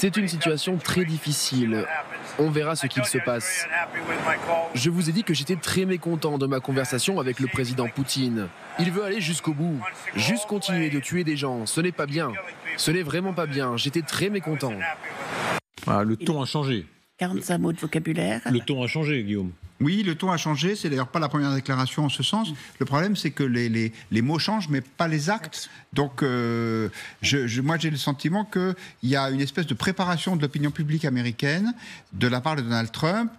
C'est une situation très difficile. On verra ce qu'il se passe. Je vous ai dit que j'étais très mécontent de ma conversation avec le président Poutine. Il veut aller jusqu'au bout, juste continuer de tuer des gens. Ce n'est pas bien. Ce n'est vraiment pas bien. J'étais très mécontent. Ah, le ton a changé. 45 mots de vocabulaire. Le ton a changé, Guillaume. Oui, le ton a changé. C'est d'ailleurs pas la première déclaration en ce sens. Le problème, c'est que les mots changent, mais pas les actes. Donc, moi, j'ai le sentiment qu'il y a une espèce de préparation de l'opinion publique américaine de la part de Donald Trump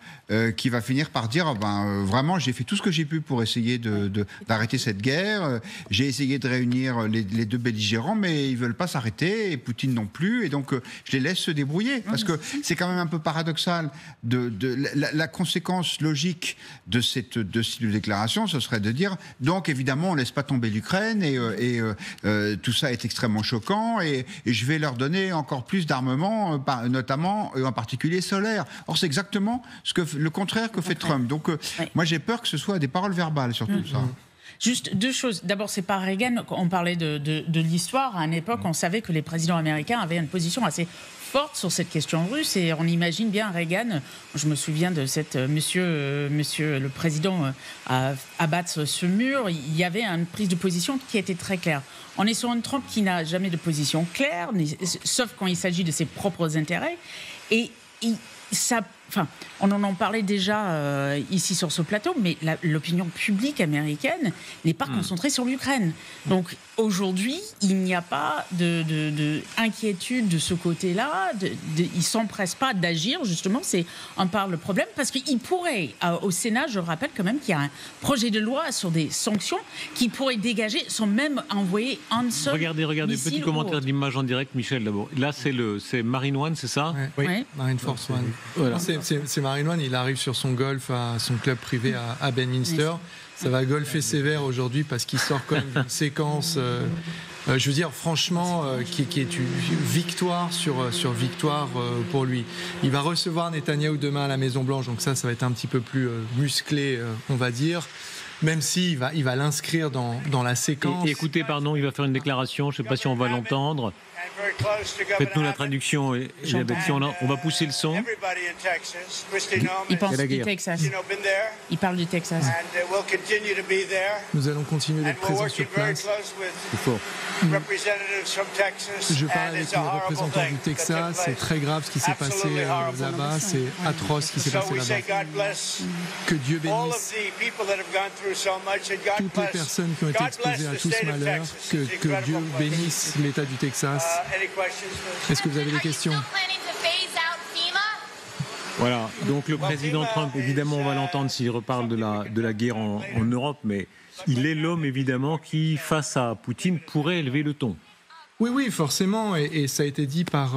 qui va finir par dire vraiment, j'ai fait tout ce que j'ai pu pour essayer d'arrêter cette guerre. J'ai essayé de réunir les deux belligérants, mais ils veulent pas s'arrêter, et Poutine non plus. Et donc, je les laisse se débrouiller. Parce que c'est quand même un peu paradoxal. La conséquence logique de cette déclaration, ce serait de dire, donc évidemment, on ne laisse pas tomber l'Ukraine, et tout ça est extrêmement choquant, et je vais leur donner encore plus d'armement, notamment, en particulier solaire. Or, c'est exactement le contraire que fait Trump. Donc, moi, j'ai peur que ce soit des paroles verbales sur tout ça. Juste deux choses. D'abord, c'est pas Reagan. On parlait de l'histoire. À une époque, on savait que les présidents américains avaient une position assez forte sur cette question russe. Et on imagine bien Reagan. Je me souviens de cette monsieur le président abattre ce mur. Il y avait une prise de position qui était très claire. On est sur un Trump qui n'a jamais de position claire, sauf quand il s'agit de ses propres intérêts. Et ça. Enfin, on en parlait déjà ici sur ce plateau, mais l'opinion publique américaine n'est pas concentrée sur l'Ukraine. Donc aujourd'hui, il n'y a pas d'inquiétude de ce côté-là. Ils ne s'empressent pas d'agir, justement. C'est un par le problème, parce qu'il pourrait, au Sénat, je rappelle quand même qu'il y a un projet de loi sur des sanctions qui pourrait dégager, sans même envoyer un seul Regardez, petit commentaire de l'image en direct, Michel, d'abord. Là, c'est Marine One, c'est ça? Oui, Marine Force One. Voilà. C'est Marine One, il arrive sur son golf à son club privé à Bedminster. Ça va golfer sévère aujourd'hui parce qu'il sort quand même d'une séquence, je veux dire franchement, qui est une victoire sur victoire pour lui. Il va recevoir Netanyahou demain à la Maison Blanche, donc ça va être un petit peu plus musclé, on va dire. Même s'il va l'inscrire dans la séquence. Et écoutez, pardon, il va faire une déclaration, je ne sais pas si on va l'entendre. Faites-nous la traduction, Elisabeth. On va pousser le son. Il pense du Texas. Il parle du Texas. Nous allons continuer d'être présents sur place. C'est fort. Je parle avec les représentants du Texas. C'est très grave ce qui s'est passé là-bas. C'est atroce ce qui s'est passé là-bas. Que Dieu bénisse toutes les personnes qui ont été exposées à tout ce malheur. Que Dieu bénisse l'État du Texas. Est-ce que vous avez des questions? Voilà, donc le président Trump, évidemment, on va l'entendre s'il reparle de la guerre en Europe, mais il est l'homme, évidemment, qui, face à Poutine, pourrait élever le ton. Oui, forcément, et ça a été dit par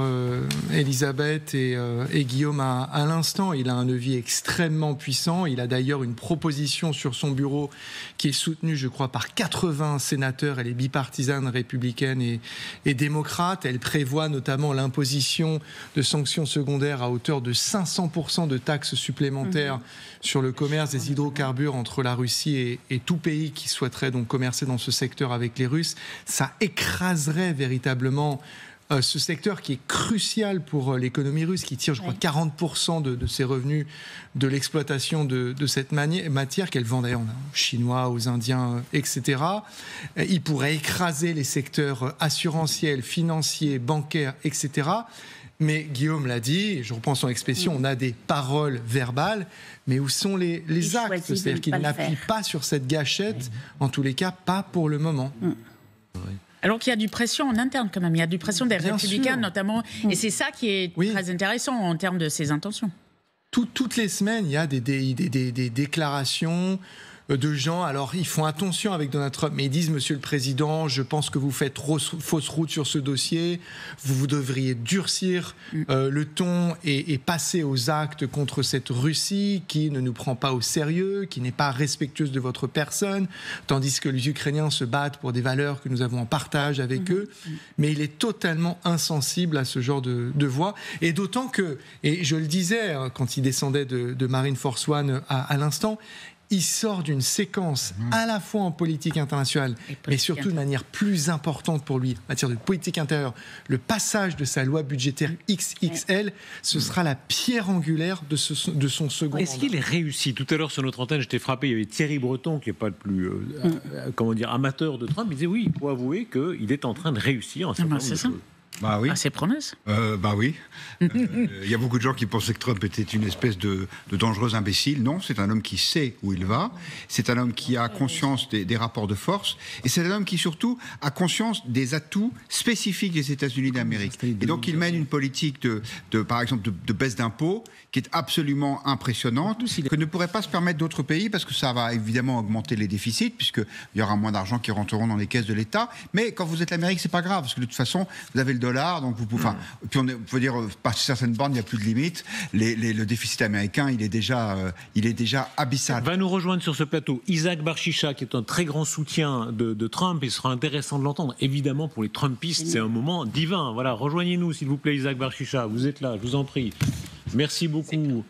Elisabeth et Guillaume à l'instant. Il a un levier extrêmement puissant. Il a d'ailleurs une proposition sur son bureau qui est soutenue, je crois, par 80 sénateurs. Elle est bipartisane, républicaine et démocrate. Elle prévoit notamment l'imposition de sanctions secondaires à hauteur de 500% de taxes supplémentaires sur le commerce des hydrocarbures entre la Russie et tout pays qui souhaiterait donc commercer dans ce secteur avec les Russes. Ça écraserait véritablement ce secteur qui est crucial pour l'économie russe, qui tire, je crois, 40% de ses revenus de l'exploitation de cette matière, qu'elle vend d'ailleurs aux Chinois, aux Indiens, etc. Il pourrait écraser les secteurs assurantiels, financiers, bancaires, etc. Mais Guillaume l'a dit, je reprends son expression, on a des paroles verbales, mais où sont les actes? C'est-à-dire qu'il n'appuie pas sur cette gâchette, en tous les cas, pas pour le moment. Alors qu'il y a du pression en interne quand même, il y a du pression des républicains notamment, et c'est ça qui est très intéressant en termes de ses intentions. Toutes les semaines, il y a des déclarations de gens, alors ils font attention avec Donald Trump, mais ils disent, Monsieur le Président, je pense que vous faites fausse route sur ce dossier, vous devriez durcir le ton et passer aux actes contre cette Russie qui ne nous prend pas au sérieux, qui n'est pas respectueuse de votre personne, tandis que les Ukrainiens se battent pour des valeurs que nous avons en partage avec eux, mais il est totalement insensible à ce genre de voix, et d'autant que, et je le disais quand il descendait de Marine Force One à l'instant, il sort d'une séquence à la fois en politique internationale, mais surtout de manière plus importante pour lui, en matière de politique intérieure. Le passage de sa loi budgétaire XXL, ce sera la pierre angulaire de son second Est-ce qu'il est réussi? Tout à l'heure sur notre antenne, j'étais frappé, il y avait Thierry Breton, qui n'est pas le plus amateur de Trump, il disait oui, il faut avouer qu'il est en train de réussir un certain nombre de choses. Bah oui. Ses promesses. Bah oui. Il y a beaucoup de gens qui pensaient que Trump était une espèce de dangereux imbécile. Non, c'est un homme qui sait où il va. C'est un homme qui a conscience des rapports de force. Et c'est un homme qui, surtout, a conscience des atouts spécifiques des États-Unis d'Amérique. Et donc, il mène une politique par exemple, de baisse d'impôts qui est absolument impressionnante, que ne pourraient pas se permettre d'autres pays, parce que ça va évidemment augmenter les déficits, puisqu'il y aura moins d'argent qui rentreront dans les caisses de l'État. Mais quand vous êtes l'Amérique, c'est pas grave, parce que de toute façon, vous avez le dollar, donc vous pouvez. Puis on peut dire, par certaines bornes, il n'y a plus de limite. Le déficit américain, il est déjà abyssal. Va nous rejoindre sur ce plateau Isaac Barchicha, qui est un très grand soutien de Trump. Il sera intéressant de l'entendre. Évidemment, pour les Trumpistes, c'est un moment divin. Voilà, rejoignez-nous, s'il vous plaît, Isaac Barchicha. Vous êtes là, je vous en prie. Merci beaucoup.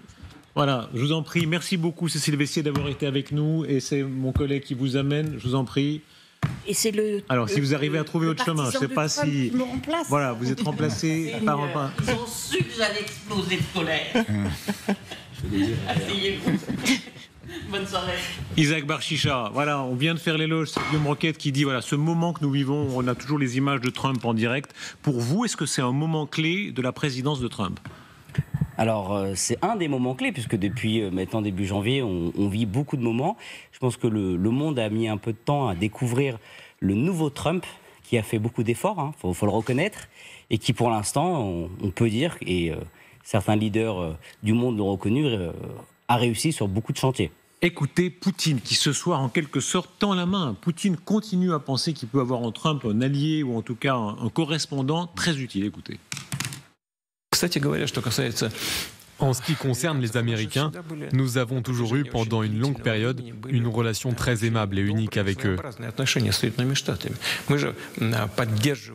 Voilà, je vous en prie. Merci beaucoup, Cécile Vessier, d'avoir été avec nous. Et c'est mon collègue qui vous amène. Je vous en prie. Et c'est Alors, si vous arrivez à trouver votre chemin, je ne sais pas si. Voilà, vous êtes remplacé par un. Ils ont su que j'allais exploser de colère. Asseyez-vous. Bonne soirée. Isaac Barchicha, voilà, on vient de faire l'éloge de Guillaume Roquette qui dit voilà, ce moment que nous vivons, on a toujours les images de Trump en direct. Pour vous, est-ce que c'est un moment clé de la présidence de Trump ? Alors, c'est un des moments clés, puisque depuis maintenant début janvier, on vit beaucoup de moments. Je pense que le monde a mis un peu de temps à découvrir le nouveau Trump, qui a fait beaucoup d'efforts, faut le reconnaître, et qui, pour l'instant, on peut dire, et certains leaders du monde l'ont reconnu, a réussi sur beaucoup de chantiers. Écoutez Poutine, qui ce soir, en quelque sorte, tend la main. Poutine continue à penser qu'il peut avoir en Trump un allié, ou en tout cas un correspondant très utile. Écoutez. En ce qui concerne les Américains, nous avons toujours eu pendant une longue période une relation très aimable et unique avec eux.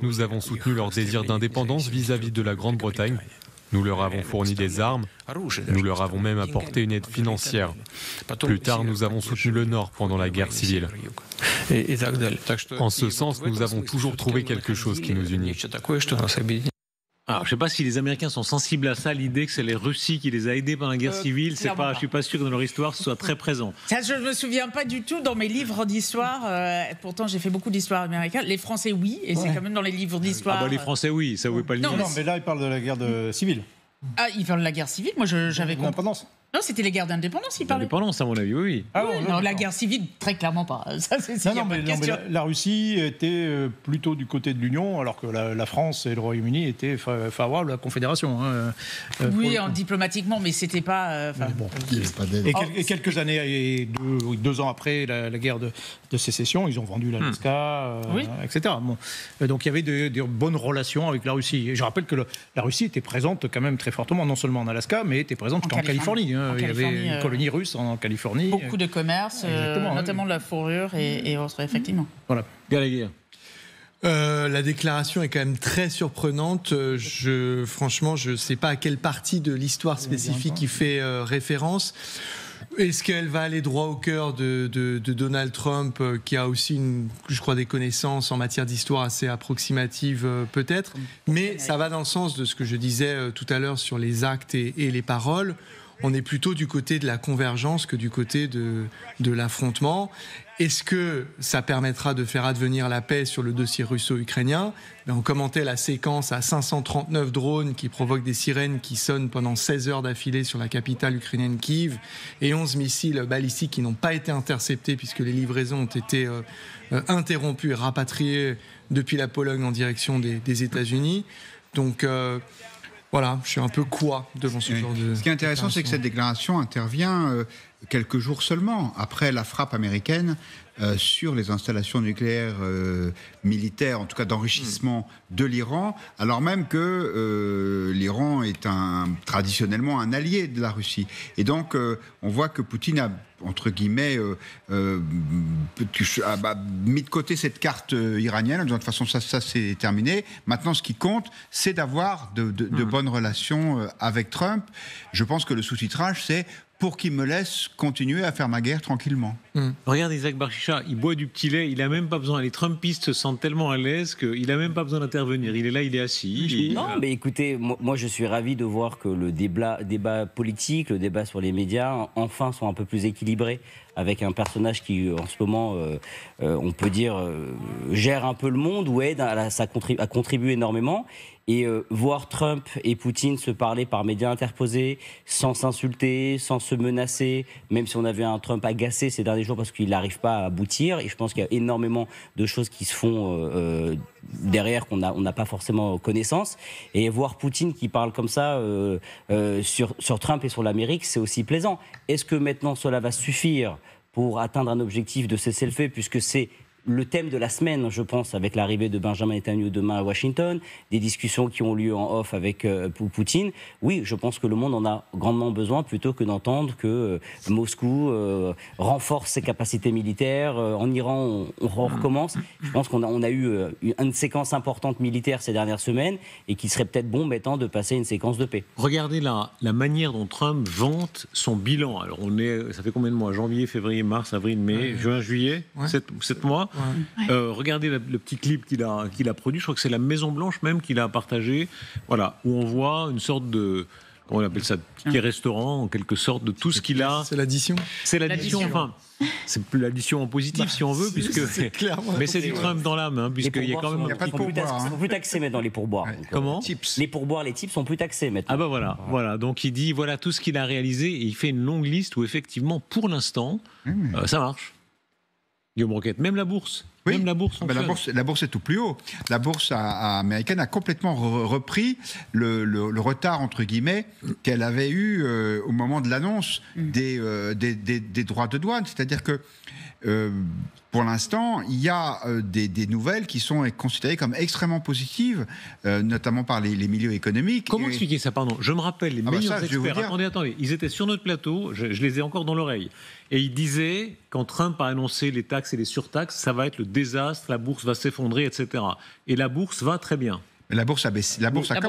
Nous avons soutenu leur désir d'indépendance vis-à-vis de la Grande-Bretagne. Nous leur avons fourni des armes, nous leur avons même apporté une aide financière. Plus tard, nous avons soutenu le Nord pendant la guerre civile. En ce sens, nous avons toujours trouvé quelque chose qui nous unit. Alors, je ne sais pas si les Américains sont sensibles à ça, l'idée que c'est les Russes qui les a aidés pendant la guerre civile. Je ne suis pas sûr que dans leur histoire ce soit très présent. Ça, je ne me souviens pas du tout dans mes livres d'histoire. Pourtant, j'ai fait beaucoup d'histoire américaine. Les Français, oui, et c'est quand même dans les livres d'histoire. Les Français, oui, ça ne veut pas le dire. Non, mais là, il parle de la guerre civile. Ah, ils parlent de la guerre civile. Moi, j'avais compris. L'indépendance. Non, c'était les guerres d'indépendance, il parlait. L'indépendance, à mon avis, oui. Ah non, la guerre civile, très clairement pas. Ça, mais la Russie était plutôt du côté de l'Union, alors que la France et le Royaume-Uni étaient favorables à la Confédération. Oui, diplomatiquement, mais c'était pas. Et quelques années, et 2 ans après la guerre de sécession, ils ont vendu l'Alaska, etc. Bon. Donc il y avait des bonnes relations avec la Russie. Et je rappelle que la Russie était présente quand même très fortement, non seulement en Alaska, mais était présente jusqu'en Californie. Il y avait une colonie russe en Californie. Beaucoup de commerce, notamment de la fourrure et autres, effectivement. Voilà. Gallagher. La déclaration est quand même très surprenante. Franchement, je ne sais pas à quelle partie de l'histoire spécifique il fait référence. Est-ce qu'elle va aller droit au cœur de Donald Trump, qui a aussi, je crois, des connaissances en matière d'histoire assez approximatives, peut-être. Mais ça va dans le sens de ce que je disais tout à l'heure sur les actes et les paroles. On est plutôt du côté de la convergence que du côté de l'affrontement. Est-ce que ça permettra de faire advenir la paix sur le dossier russo-ukrainien ? On commentait la séquence à 539 drones qui provoquent des sirènes qui sonnent pendant 16 heures d'affilée sur la capitale ukrainienne Kiev et 11 missiles balistiques qui n'ont pas été interceptés puisque les livraisons ont été interrompues et rapatriées depuis la Pologne en direction des États-Unis. Donc voilà, je suis un peu devant ce genre de... Ce qui est intéressant, c'est que cette déclaration intervient quelques jours seulement après la frappe américaine sur les installations nucléaires militaires, en tout cas d'enrichissement de l'Iran, alors même que l'Iran est traditionnellement un allié de la Russie. Et donc, on voit que Poutine a, entre guillemets, mis de côté cette carte iranienne, en disant de toute façon, ça c'est terminé. Maintenant, ce qui compte, c'est d'avoir de bonnes relations avec Trump. Je pense que le sous-titrage, c'est pour qu'il me laisse continuer à faire ma guerre tranquillement. Regarde Isaac Barchicha, il boit du petit lait, il n'a même pas besoin. Les Trumpistes se sentent tellement à l'aise qu'il n'a même pas besoin d'intervenir. Il est là, il est assis. Non, mais écoutez, moi je suis ravi de voir que le débat politique, le débat sur les médias, enfin sont un peu plus équilibrés, avec un personnage qui, en ce moment, on peut dire, gère un peu le monde ou aide à contribuer énormément. Et voir Trump et Poutine se parler par médias interposés, sans s'insulter, sans se menacer, même si on avait un Trump agacé ces derniers jours parce qu'il n'arrive pas à aboutir. Et je pense qu'il y a énormément de choses qui se font derrière qu'on n'a pas forcément connaissance. Et voir Poutine qui parle comme ça sur Trump et sur l'Amérique, c'est aussi plaisant. Est-ce que maintenant cela va suffire pour atteindre un objectif de cessez-le-feu, puisque c'est le thème de la semaine, je pense, avec l'arrivée de Benjamin Netanyahu demain à Washington, des discussions qui ont lieu en off avec Poutine. Oui, je pense que le monde en a grandement besoin, plutôt que d'entendre que Moscou renforce ses capacités militaires. En Iran, on recommence. Je pense qu'on a eu une séquence importante militaire ces dernières semaines et qu'il serait peut-être bon maintenant de passer une séquence de paix. Regardez la manière dont Trump vante son bilan. Alors ça fait combien de mois? Janvier, février, mars, avril, mai, juin, juillet, 7 mois. Regardez le petit clip qu'il a produit, je crois que c'est la Maison-Blanche même qu'il a partagé, voilà, où on voit une sorte de, comment on appelle ça, petit restaurant en quelque sorte de tout ce qu'il a. C'est l'addition. C'est l'addition, enfin, c'est plus l'addition en positif si on veut, puisque mais c'est du Trump dans l'âme, puisqu'il y a quand même. Il n'y a pas de pourboire. Ils sont plus taxés maintenant, les pourboires. Comment? Les pourboires, les tips sont plus taxés maintenant. Ah bah voilà. Donc il dit voilà tout ce qu'il a réalisé et il fait une longue liste où effectivement pour l'instant ça marche. Guillaume Roquette, même la bourse. Oui, même la bourse, la bourse est tout plus haut. La bourse américaine a complètement repris le retard, entre guillemets, qu'elle avait eu au moment de l'annonce des droits de douane. C'est-à-dire que pour l'instant, il y a des nouvelles qui sont considérées comme extrêmement positives, notamment par les milieux économiques. Comment expliquer ça, pardon? Je me rappelle, les meilleurs experts, attendez, ils étaient sur notre plateau, je les ai encore dans l'oreille, et ils disaient, quand Trump a annoncé les taxes et les surtaxes, ça va être le désastre, la bourse va s'effondrer, etc. Et la bourse va très bien. La bourse a baissé. La bourse a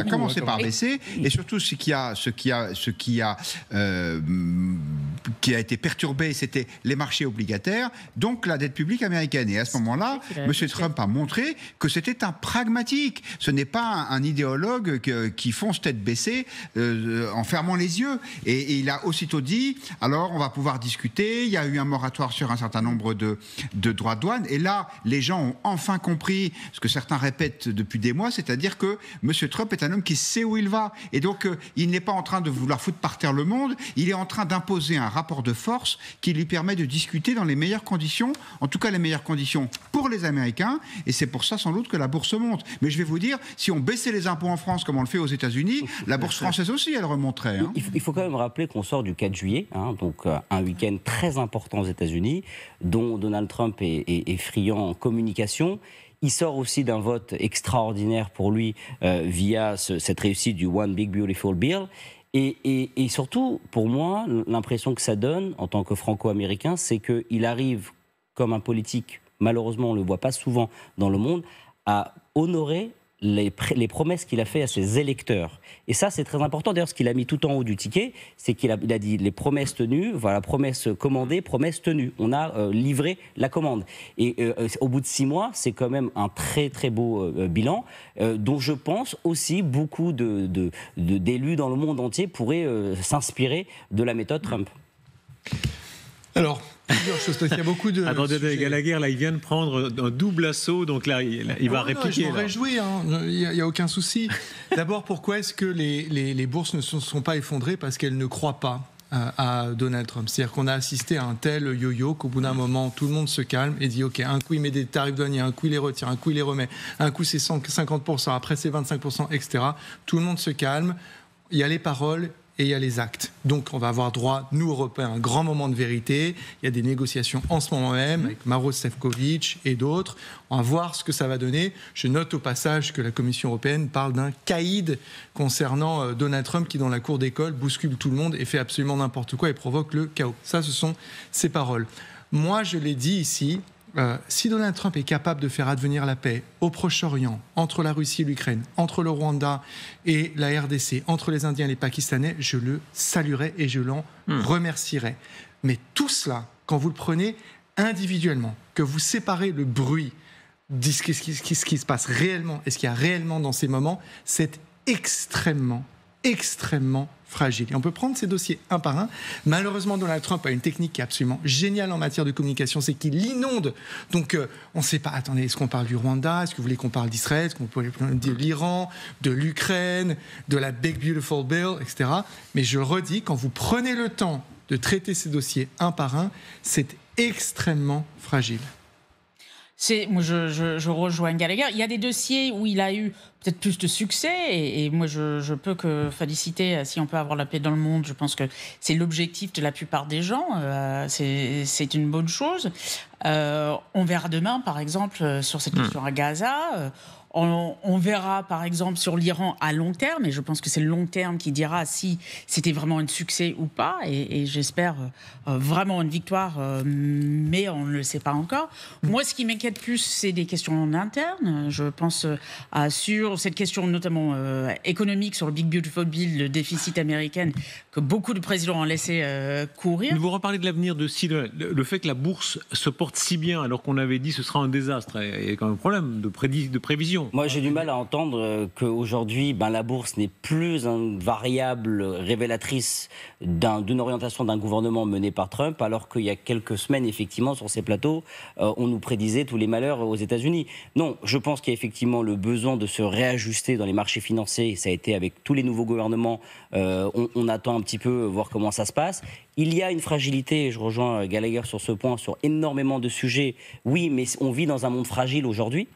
commencé par baisser, et surtout ce qui a été perturbé, c'était les marchés obligataires, donc la dette publique américaine. Et à ce moment-là, M. Trump a montré que c'était un pragmatique. Ce n'est pas un idéologue qui fonce tête baissée en fermant les yeux. Et il a aussitôt dit, alors on va pouvoir discuter. Il y a eu un moratoire sur un certain nombre de droits de douane. Et là, les gens ont enfin compris ce que certains répètent depuis des mois, c'est-à-dire que M. Trump est un homme qui sait où il va. Et donc, il n'est pas en train de vouloir foutre par terre le monde, il est en train d'imposer un rapport de force qui lui permet de discuter dans les meilleures conditions, en tout cas les meilleures conditions pour les Américains, et c'est pour ça sans doute que la bourse monte. Mais je vais vous dire, si on baissait les impôts en France comme on le fait aux États-Unis, la bourse française aussi, elle remonterait. Il faut quand même rappeler qu'on sort du 4 juillet, donc un week-end très important aux États-Unis, dont Donald Trump est friand en communication. Il sort aussi d'un vote extraordinaire pour lui via cette réussite du One Big Beautiful Bill. Et surtout, pour moi, l'impression que ça donne, en tant que franco-américain, c'est qu'il arrive, comme un politique, malheureusement on ne le voit pas souvent dans le monde, à honorer les promesses qu'il a fait à ses électeurs. Et ça, c'est très important. D'ailleurs, ce qu'il a mis tout en haut du ticket, c'est qu'il a dit les promesses tenues, voilà, promesses commandées, promesses tenues. On a livré la commande. Et au bout de 6 mois, c'est quand même un très, très beau bilan, dont je pense aussi beaucoup d'élus dans le monde entier pourraient s'inspirer de la méthode Trump. Alors, plusieurs choses, parce qu'il y a beaucoup de... Attendez, Gallagher, là, il vient de prendre un double assaut, donc là, il va répliquer. Je m'en réjouis, il n'y a aucun souci. D'abord, pourquoi est-ce que les bourses ne se sont pas effondrées? Parce qu'elles ne croient pas à Donald Trump. C'est-à-dire qu'on a assisté à un tel yo-yo qu'au bout d'un moment, tout le monde se calme et dit ok, un coup il met des tarifs douaniers, un coup il les retire, un coup il les remet, un coup c'est 50%, après c'est 25%, etc. Tout le monde se calme, il y a les paroles et il y a les actes. Donc on va avoir droit, nous Européens, à un grand moment de vérité. Il y a des négociations en ce moment même avec Maroš Šefčovič et d'autres. On va voir ce que ça va donner. Je note au passage que la Commission européenne parle d'un caïd concernant Donald Trump qui, dans la cour d'école, bouscule tout le monde et fait absolument n'importe quoi et provoque le chaos. Ça, ce sont ses paroles. Moi, je l'ai dit ici, si Donald Trump est capable de faire advenir la paix au Proche-Orient, entre la Russie et l'Ukraine, entre le Rwanda et la RDC, entre les Indiens et les Pakistanais, je le saluerai et je l'en remercierai. Mais tout cela, quand vous le prenez individuellement, que vous séparez le bruit de ce qui se passe réellement et ce qu'il y a réellement dans ces moments, c'est extrêmement fragile. Et on peut prendre ces dossiers un par un. Malheureusement, Donald Trump a une technique qui est absolument géniale en matière de communication, c'est qu'il inonde. Donc, on ne sait pas, attendez, est-ce qu'on parle du Rwanda? Est-ce que vous voulez qu'on parle d'Israël? Est-ce qu'on peut parler de l'Iran, de l'Ukraine, de la Big Beautiful Bill, etc. Mais je le redis, quand vous prenez le temps de traiter ces dossiers un par un, c'est extrêmement fragile. Moi, je rejoins Gallagher. Il y a des dossiers où il a eu peut-être plus de succès et moi, je peux que féliciter si on peut avoir la paix dans le monde. Je pense que c'est l'objectif de la plupart des gens. C'est une bonne chose. On verra demain, par exemple, sur cette question à Gaza. On verra, par exemple, sur l'Iran à long terme, et je pense que c'est le long terme qui dira si c'était vraiment un succès ou pas, et j'espère vraiment une victoire, mais on ne le sait pas encore. Moi, ce qui m'inquiète plus, c'est des questions en interne. Je pense sur cette question notamment économique, sur le Big Beautiful Bill, le déficit américain, que beaucoup de présidents ont laissé courir. Vous reparlez de l'avenir de le fait que la bourse se porte si bien, alors qu'on avait dit que ce sera un désastre. Il y a quand même un problème de prévision. Moi, j'ai du mal à entendre qu'aujourd'hui, la bourse n'est plus une variable révélatrice d'une orientation d'un gouvernement mené par Trump, alors qu'il y a quelques semaines, effectivement, sur ces plateaux, on nous prédisait tous les malheurs aux États-Unis. Non, je pense qu'il y a effectivement le besoin de se réajuster dans les marchés financiers. Ça a été avec tous les nouveaux gouvernements. On attend un petit peu voir comment ça se passe. Il y a une fragilité, et je rejoins Gallagher sur ce point, sur énormément de sujets. Oui, mais on vit dans un monde fragile aujourd'hui.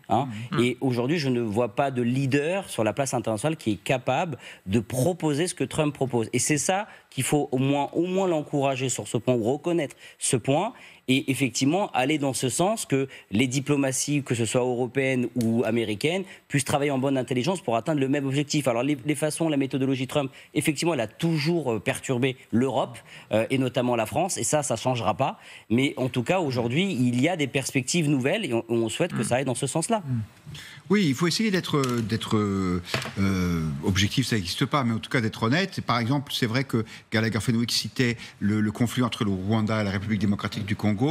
Et aujourd'hui, je ne vois pas de leader sur la place internationale qui est capable de proposer ce que Trump propose. Et c'est ça qu'il faut au moins l'encourager sur ce point, ou reconnaître ce point. Et effectivement, aller dans ce sens que les diplomaties, que ce soit européennes ou américaines, puissent travailler en bonne intelligence pour atteindre le même objectif. Alors les façons, la méthodologie Trump, effectivement, elle a toujours perturbé l'Europe et notamment la France, et ça ne changera pas. Mais en tout cas, aujourd'hui, il y a des perspectives nouvelles et on souhaite que ça aille dans ce sens-là. Oui, il faut essayer d'être objectif, ça n'existe pas, mais en tout cas d'être honnête. Par exemple, c'est vrai que Gallagher Fenwick citait le conflit entre le Rwanda et la République démocratique du Congo.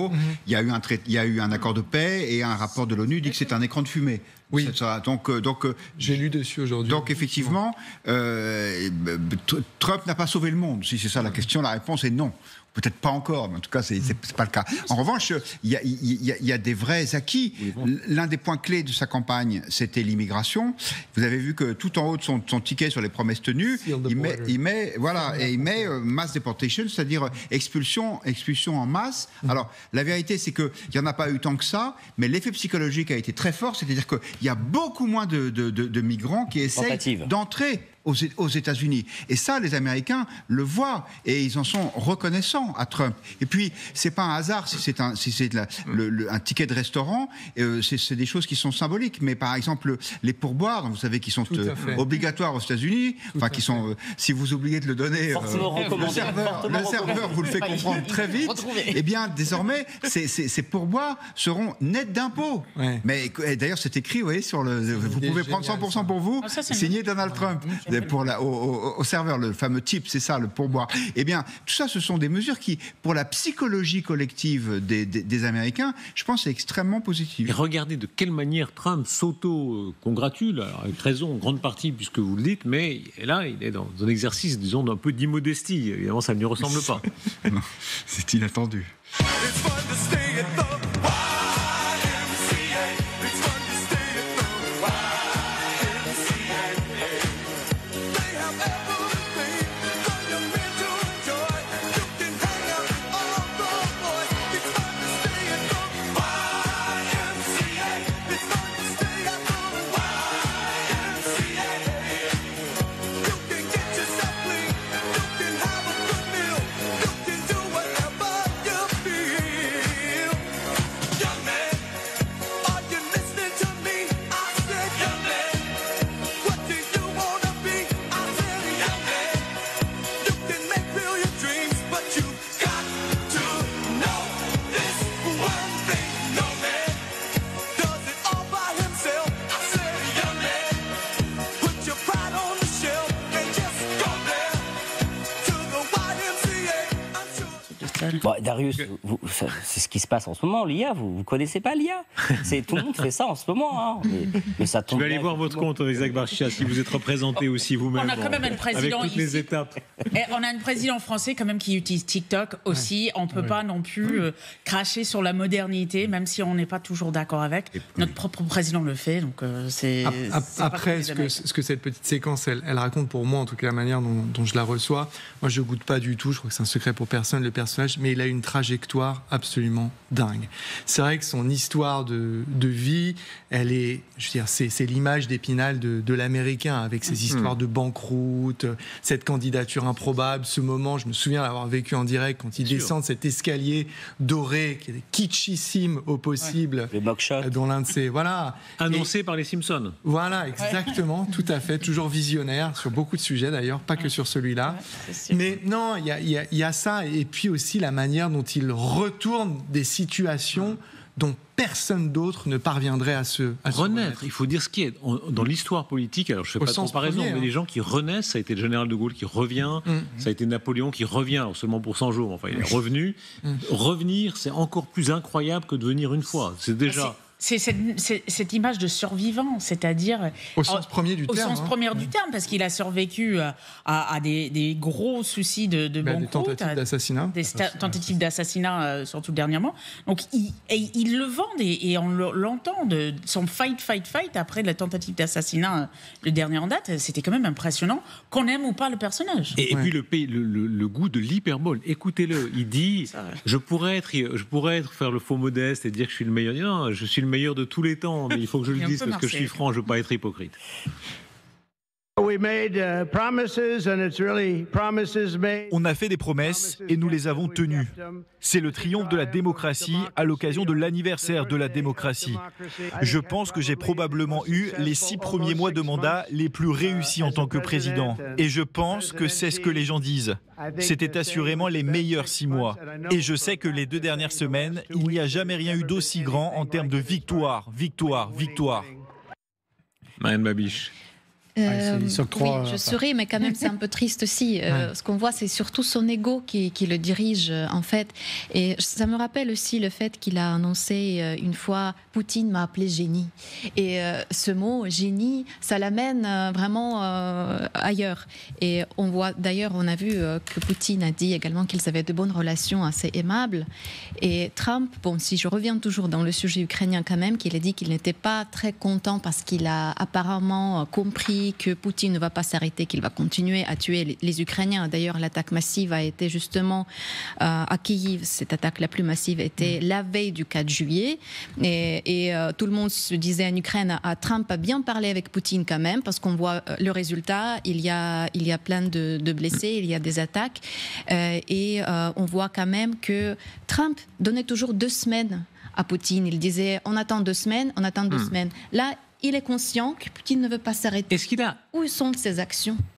Il y a eu un accord de paix et un rapport de l'ONU dit que c'est un écran de fumée. Oui. Donc, j'ai lu dessus aujourd'hui. Donc effectivement, Trump n'a pas sauvé le monde. Si c'est ça la question, la réponse est non. Peut-être pas encore, mais en tout cas, c'est pas le cas. En revanche, il y a des vrais acquis. L'un des points clés de sa campagne, c'était l'immigration. Vous avez vu que tout en haut de son ticket sur les promesses tenues, il met mass deportation, c'est-à-dire expulsion en masse. Alors, la vérité, c'est qu'il n'y en a pas eu tant que ça, mais l'effet psychologique a été très fort, c'est-à-dire qu'il y a beaucoup moins de migrants qui essayent d'entrer aux États-Unis. Et ça, les Américains le voient et ils en sont reconnaissants à Trump. Et puis, c'est pas un hasard si c'est un ticket de restaurant, c'est des choses qui sont symboliques. Mais par exemple, les pourboires, vous savez, qui sont obligatoires aux États-Unis, enfin qui sont, si vous oubliez de le donner, le serveur vous le fait comprendre très vite. Eh bien, désormais, ces pourboires seront nets d'impôts. Ouais. Mais d'ailleurs, c'est écrit, vous voyez, vous pouvez prendre 100% pour vous, signé Donald Trump. Au serveur, le fameux tip, c'est ça, le pourboire. Eh bien, tout ça, ce sont des mesures qui, pour la psychologie collective des Américains, je pense, c'est extrêmement positif. Et regardez de quelle manière Trump s'auto-congratule, avec raison, en grande partie, puisque vous le dites, mais là, il est dans un exercice, disons, d'un peu d'immodestie. Évidemment, ça ne lui ressemble pas. Non, c'est inattendu. Bon, Darius, c'est ce qui se passe en ce moment, l'IA. Vous connaissez pas l'IA? Tout le monde fait ça en ce moment. Hein. Mais ça tombe. Je vais aller voir votre compte, Isaac Barchicha, si vous êtes représenté aussi vous-même. On a quand même un président avec toutes les étapes. Et on a un président français quand même qui utilise TikTok aussi. On ne peut pas non plus cracher sur la modernité, même si on n'est pas toujours d'accord avec. Notre propre président le fait, donc c'est. Après, ce que cette petite séquence, elle raconte pour moi, en tout cas la manière dont je la reçois, moi je goûte pas du tout, je crois que c'est un secret pour personne le personnage, mais il a une trajectoire absolument dingue. C'est vrai que son histoire de vie, elle est, je veux dire, c'est l'image d'Épinal de l'américain, avec ses histoires de banqueroute, cette candidature improbable, ce moment, je me souviens l'avoir vécu en direct quand il descend de cet escalier doré qui est kitschissime au possible, le mockshot, dont l'un de ses, voilà, annoncé par les Simpsons. Voilà, exactement, tout à fait, toujours visionnaire sur beaucoup de sujets d'ailleurs, pas que sur celui-là. Mais non, il y a ça, et puis aussi la manière dont il retourne des situations dont personne d'autre ne parviendrait à se renaître. Il faut dire ce qui est. Dans l'histoire politique, alors je ne fais pas de comparaison, mais les gens qui renaissent, ça a été le général de Gaulle qui revient, ça a été Napoléon qui revient, alors seulement pour 100 jours, enfin il est revenu. Revenir, c'est encore plus incroyable que de venir une fois. C'est déjà... C'est cette image de survivant, c'est-à-dire... Au sens premier du terme. Au sens premier du terme, parce qu'il a survécu à des gros soucis de banqueroute. Des tentatives d'assassinat. Des tentatives d'assassinat, surtout dernièrement. Donc, il le vend et on l'entend, de son fight, après la tentative d'assassinat, le dernier en date, c'était quand même impressionnant, qu'on aime ou pas le personnage. Et puis le goût de l'hyperbole, écoutez-le, il dit, je pourrais faire le faux modeste et dire que je suis le meilleur. Non, je suis le meilleur de tous les temps, mais il faut que je le dise parce que je suis franc, je ne veux pas être hypocrite. On a fait des promesses et nous les avons tenues. C'est le triomphe de la démocratie à l'occasion de l'anniversaire de la démocratie. Je pense que j'ai probablement eu les 6 premiers mois de mandat les plus réussis en tant que président. Et je pense que c'est ce que les gens disent. C'était assurément les meilleurs 6 mois. Et je sais que les 2 dernières semaines, il n'y a jamais rien eu d'aussi grand en termes de victoire. Marianne Babiche. Oui, je souris, mais quand même c'est un peu triste aussi. Ce qu'on voit, c'est surtout son ego qui le dirige en fait. Et ça me rappelle aussi le fait qu'il a annoncé une fois, Poutine m'a appelé génie. Et ce mot génie, ça l'amène vraiment ailleurs. Et on voit d'ailleurs, on a vu que Poutine a dit également qu'ils avaient de bonnes relations assez aimables. Et Trump, bon, si je reviens toujours dans le sujet ukrainien quand même, qu'il a dit qu'il n'était pas très content parce qu'il a apparemment compris que Poutine ne va pas s'arrêter, qu'il va continuer à tuer les Ukrainiens. D'ailleurs, l'attaque massive a été justement à Kyiv. Cette attaque la plus massive était la veille du 4 juillet. Et tout le monde se disait en Ukraine, Trump a bien parlé avec Poutine quand même, parce qu'on voit le résultat. Il y a plein de blessés, il y a des attaques. Et on voit quand même que Trump donnait toujours 2 semaines à Poutine. Il disait, on attend 2 semaines, on attend 2 semaines. Là, il est conscient que Poutine ne veut pas s'arrêter. Est-ce qu'il a... Où sont ses actions?